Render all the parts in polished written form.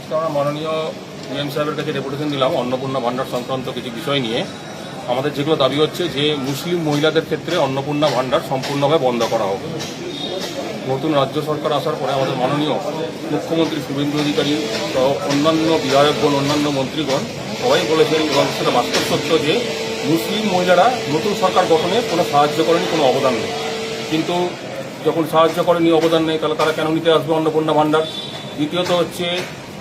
আজকে আমরা মাননীয় ডিএম সাহেবের কাছে ডেপুটেশন দিলাম অন্নপূর্ণা ভান্ডার সংক্রান্ত কিছু বিষয় নিয়ে। আমাদের যেগুলো দাবি হচ্ছে যে মুসলিম মহিলাদের ক্ষেত্রে অন্নপূর্ণা ভান্ডার সম্পূর্ণভাবে বন্ধ করা হবে। নতুন রাজ্য সরকার আসার পরে আমাদের মাননীয় মুখ্যমন্ত্রী শুভেন্দু অধিকারী সহ অন্যান্য বিধায়কগণ, অন্যান্য মন্ত্রীগণ সবাই বলেছেন এবং সেটা বাস্তব সত্য যে মুসলিম মহিলারা নতুন সরকার গঠনে কোনো সাহায্য করেনি, কোনো অবদান নেই। কিন্তু যখন সাহায্য করেনি, অবদান নেই, তাহলে তারা কেন নিতে আসবে অন্নপূর্ণা ভান্ডার? দ্বিতীয়ত হচ্ছে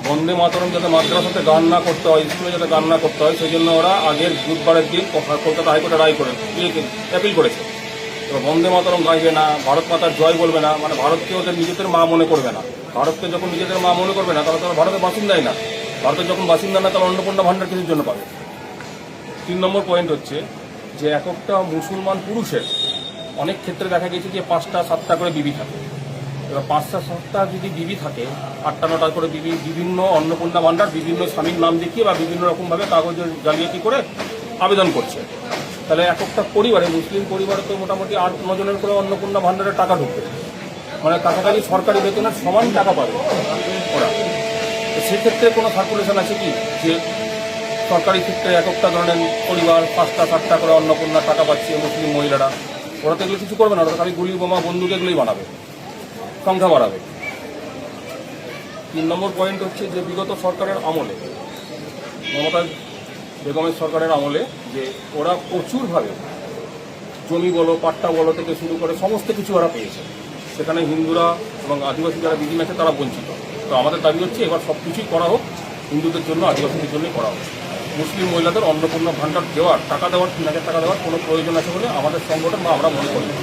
বন্দে মাতরম যাতে মাদ্রাসাতে গান না করতে হয়, স্কুলে যাতে গান না করতে হয়, সেই জন্য ওরা আগের বুধবারের দিন কলকাতা হাইকোর্টে রায় করে অ্যাপিল করেছে। এবার বন্দে মাতরম গাইবে না, ভারত মাতার জয় বলবে না, মানে ভারতকে ওদের নিজেদের মা মনে করবে না। ভারতকে যখন নিজেদের মা মনে করবে না, তাহলে তারা ভারতের বাসিন্দাই না। ভারতের যখন বাসিন্দা না, তাহলে অন্নপূর্ণা ভান্ডার কিছুর জন্য পাবে। 3 নম্বর পয়েন্ট হচ্ছে যে একটা মুসলমান পুরুষের অনেক ক্ষেত্রে দেখা গেছে যে 5টা 7টা করে বিবি থাকে। এবার 5টা 7টা যদি বিবি থাকে, 8টা 9টা করে বিবি বিভিন্ন অন্নপূর্ণা ভান্ডার বিভিন্ন স্বামীর নাম দেখিয়ে বা বিভিন্ন রকমভাবে কাগজে জালিয়াতি করে আবেদন করছে। তাহলে একটা পরিবারে, মুসলিম পরিবারে তো মোটামুটি 8-9 জনের করে অন্নপূর্ণা ভান্ডারের টাকা ঢুকবে, মানে কাছাকাছি সরকারি বেতনের সমান টাকা পাবে ওরা। তো সেক্ষেত্রে কোনো সার্কুলেশন আছে কি যে সরকারি ক্ষেত্রে একটা ধরনের পরিবার 5টা 7টা করে অন্নপূর্ণার টাকা পাচ্ছে মুসলিম মহিলারা? ওরা তো এগুলো কিছু করবে না, ওরা খালি গুলি বোমা বন্দুক এগুলোই বানাবে, সংখ্যা বাড়াবে। 3 নম্বর পয়েন্ট হচ্ছে যে বিগত সরকারের আমলে, মমতা বেগমের সরকারের আমলে, যে ওরা প্রচুরভাবে জমি বলো, পাট্টা বলো থেকে শুরু করে সমস্ত কিছু ওরা পেয়েছে। সেখানে হিন্দুরা এবং আদিবাসী যারা বিধি আছে তারা বঞ্চিত। তো আমাদের দাবি হচ্ছে এবার সব কিছুই করা হোক, হিন্দুদের জন্য, আদিবাসীদের জন্যই করা হোক। মুসলিম মহিলাদের অন্নপূর্ণা ভান্ডার দেওয়ার, টাকা দেওয়ার, 3,000 টাকা দেওয়ার কোনো প্রয়োজন আছে বলে আমাদের সংগঠন বা আমরা মনে করি না।